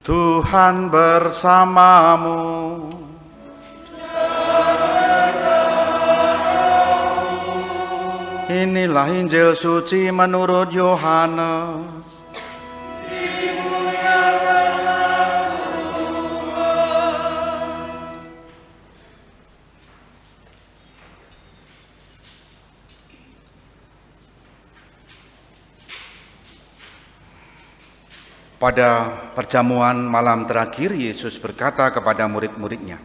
Tuhan bersamamu. Inilah Injil suci menurut Yohanes. Pada perjamuan malam terakhir, Yesus berkata kepada murid-muridnya,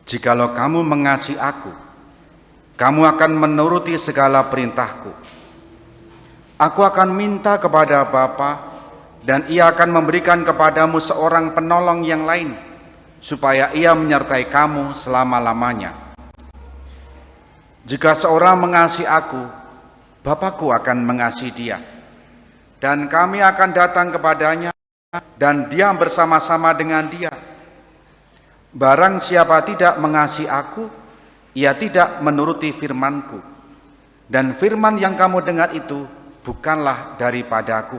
"Jikalau kamu mengasihi aku, kamu akan menuruti segala perintahku. Aku akan minta kepada Bapa, dan Ia akan memberikan kepadamu seorang penolong yang lain, supaya Ia menyertai kamu selama-lamanya. Jika seorang mengasihi aku, Bapa-Ku akan mengasihi dia. Dan kami akan datang kepadanya dan diam bersama-sama dengan dia. Barang siapa tidak mengasihi aku, ia tidak menuruti firman-Ku. Dan firman yang kamu dengar itu bukanlah daripadaku,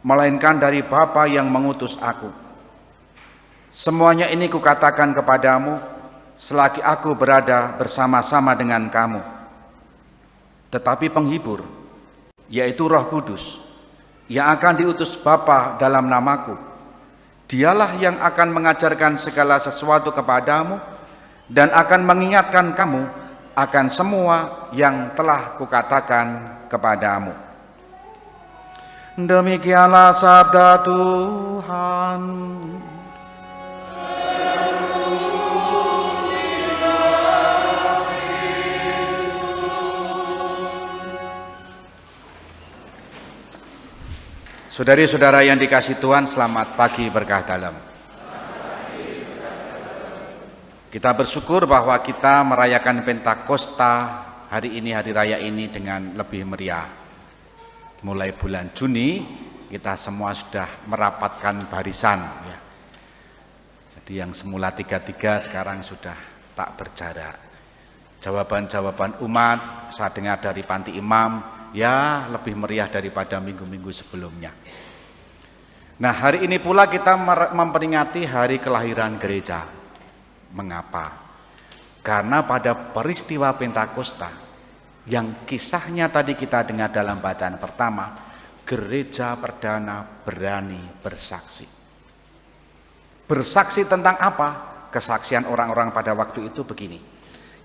melainkan dari Bapa yang mengutus aku. Semuanya ini kukatakan kepadamu selagi aku berada bersama-sama dengan kamu. Tetapi penghibur, yaitu Roh Kudus, yang akan diutus Bapa dalam namaku, dialah yang akan mengajarkan segala sesuatu kepadamu dan akan mengingatkan kamu akan semua yang telah kukatakan kepadamu." Demikianlah sabda Tuhan. Saudari-saudara yang dikasihi Tuhan, selamat pagi berkah dalam. Kita bersyukur bahwa kita merayakan Pentakosta hari ini, hari raya ini dengan lebih meriah. Mulai bulan Juni kita semua sudah merapatkan barisan, ya. Jadi yang semula 3-3 sekarang sudah tak berjarak. Jawaban-jawaban umat saya dengar dari Panti Imam, ya lebih meriah daripada minggu-minggu sebelumnya. Nah, hari ini pula kita memperingati hari kelahiran gereja. Mengapa? Karena pada peristiwa Pentakosta yang kisahnya tadi kita dengar dalam bacaan pertama, gereja perdana berani bersaksi. Bersaksi tentang apa? Kesaksian orang-orang pada waktu itu begini.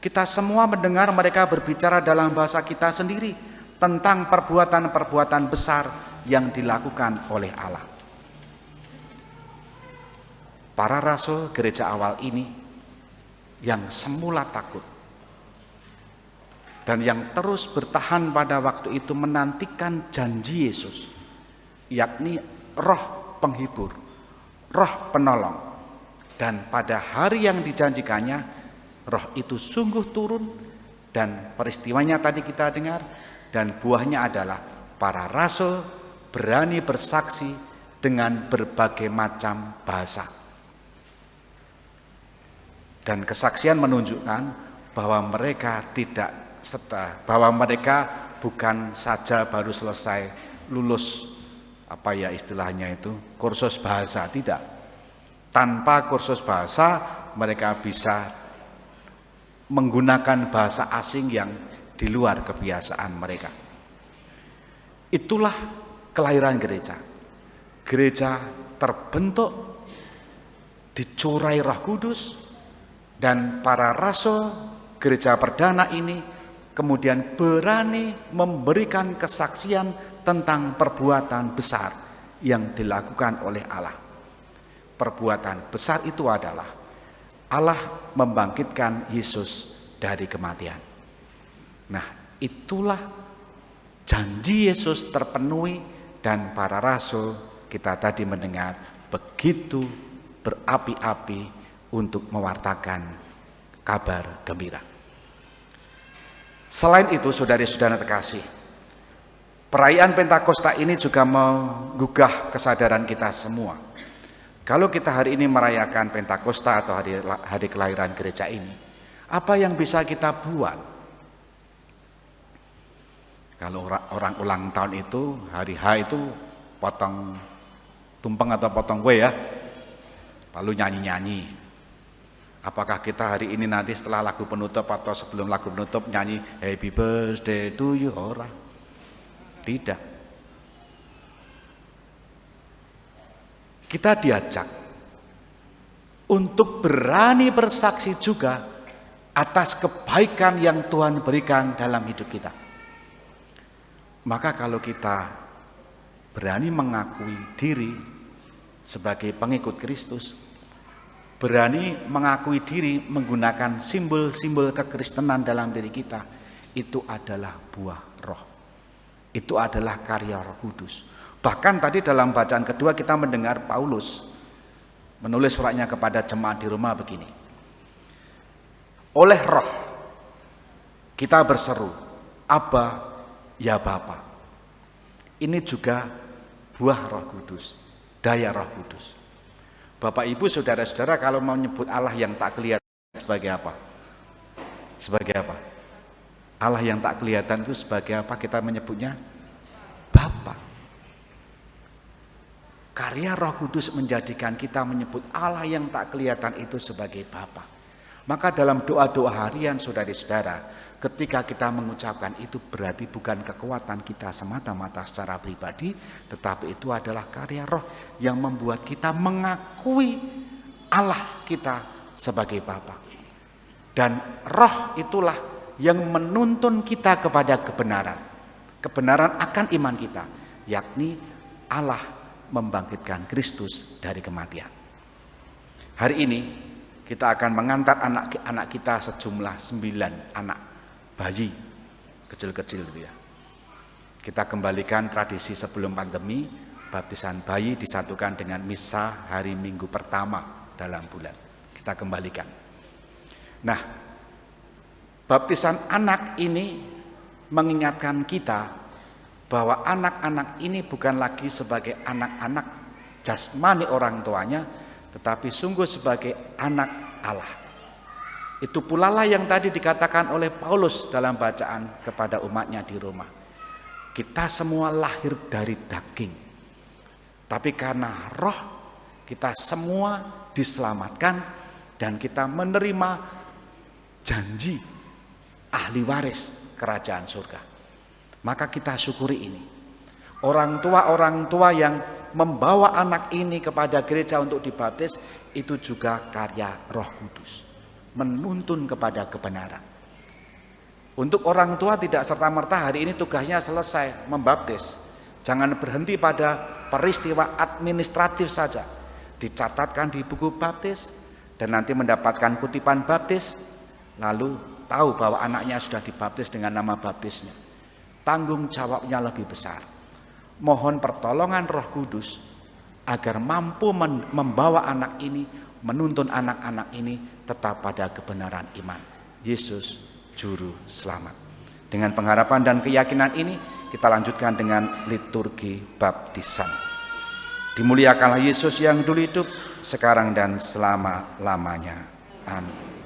Kita semua mendengar mereka berbicara dalam bahasa kita sendiri tentang perbuatan-perbuatan besar yang dilakukan oleh Allah. Para rasul gereja awal ini yang semula takut dan yang terus bertahan pada waktu itu menantikan janji Yesus, yakni Roh penghibur, Roh penolong. Dan pada hari yang dijanjikannya, Roh itu sungguh turun, dan peristiwanya tadi kita dengar. Dan buahnya adalah para rasul berani bersaksi dengan berbagai macam bahasa. Dan kesaksian menunjukkan bahwa mereka bukan saja baru selesai lulus istilahnya itu kursus bahasa, tidak. Tanpa kursus bahasa mereka bisa menggunakan bahasa asing yang di luar kebiasaan mereka. Itulah kelahiran gereja. Gereja terbentuk, dicurai Roh Kudus, dan para rasul gereja perdana ini kemudian berani memberikan kesaksian tentang perbuatan besar yang dilakukan oleh Allah. Perbuatan besar itu adalah Allah membangkitkan Yesus dari kematian. Nah, itulah janji Yesus terpenuhi, dan para rasul kita tadi mendengar begitu berapi-api untuk mewartakan kabar gembira. Selain itu, saudari-saudara terkasih, perayaan Pentakosta ini juga menggugah kesadaran kita semua. Kalau kita hari ini merayakan Pentakosta atau hari kelahiran gereja ini, apa yang bisa kita buat? Kalau orang ulang tahun itu, hari H itu potong tumpeng atau potong kue ya, lalu nyanyi-nyanyi. Apakah kita hari ini nanti setelah lagu penutup atau sebelum lagu penutup nyanyi Happy Birthday to you? Ora. Tidak. Kita diajak untuk berani bersaksi juga atas kebaikan yang Tuhan berikan dalam hidup kita. Maka kalau kita berani mengakui diri sebagai pengikut Kristus, berani mengakui diri menggunakan simbol-simbol kekristenan dalam diri kita, itu adalah buah roh. Itu adalah karya Roh Kudus. Bahkan tadi dalam bacaan kedua kita mendengar Paulus menulis suratnya kepada jemaat di Roma begini. Oleh roh kita berseru, Aba, ya Bapa. Ini juga buah Roh Kudus, daya Roh Kudus. Bapak Ibu saudara-saudara, kalau mau menyebut Allah yang tak kelihatan sebagai apa? Sebagai apa? Allah yang tak kelihatan itu sebagai apa kita menyebutnya? Bapa. Karya Roh Kudus menjadikan kita menyebut Allah yang tak kelihatan itu sebagai Bapa. Maka dalam doa-doa harian saudara-saudara, ketika kita mengucapkan itu berarti bukan kekuatan kita semata-mata secara pribadi, tetapi itu adalah karya roh yang membuat kita mengakui Allah kita sebagai Bapa. Dan roh itulah yang menuntun kita kepada kebenaran. Kebenaran akan iman kita, yakni Allah membangkitkan Kristus dari kematian. Hari ini kita akan mengantar anak-anak kita sejumlah 9 anak bayi kecil-kecil gitu ya. Kita kembalikan tradisi sebelum pandemi, baptisan bayi disatukan dengan misa hari Minggu pertama dalam bulan. Kita kembalikan. Nah, baptisan anak ini mengingatkan kita bahwa anak-anak ini bukan lagi sebagai anak-anak jasmani orang tuanya, tetapi sungguh sebagai anak Allah. Itu pula lah yang tadi dikatakan oleh Paulus dalam bacaan kepada umatnya di Roma. Kita semua lahir dari daging, tapi karena roh kita semua diselamatkan dan kita menerima janji ahli waris kerajaan surga. Maka kita syukuri ini. Orang tua yang membawa anak ini kepada gereja untuk dibaptis, itu juga karya Roh Kudus, menuntun kepada kebenaran. Untuk orang tua tidak serta-merta hari ini tugasnya selesai membaptis. Jangan berhenti pada peristiwa administratif saja. Dicatatkan di buku baptis dan nanti mendapatkan kutipan baptis, lalu tahu bahwa anaknya sudah dibaptis dengan nama baptisnya. Tanggung jawabnya lebih besar. Mohon pertolongan Roh Kudus agar mampu membawa anak ini, menuntun anak-anak ini tetap pada kebenaran iman. Yesus Juru Selamat. Dengan pengharapan dan keyakinan ini, kita lanjutkan dengan liturgi baptisan. Dimuliakanlah Yesus yang dulu hidup, sekarang dan selama-lamanya. Amin.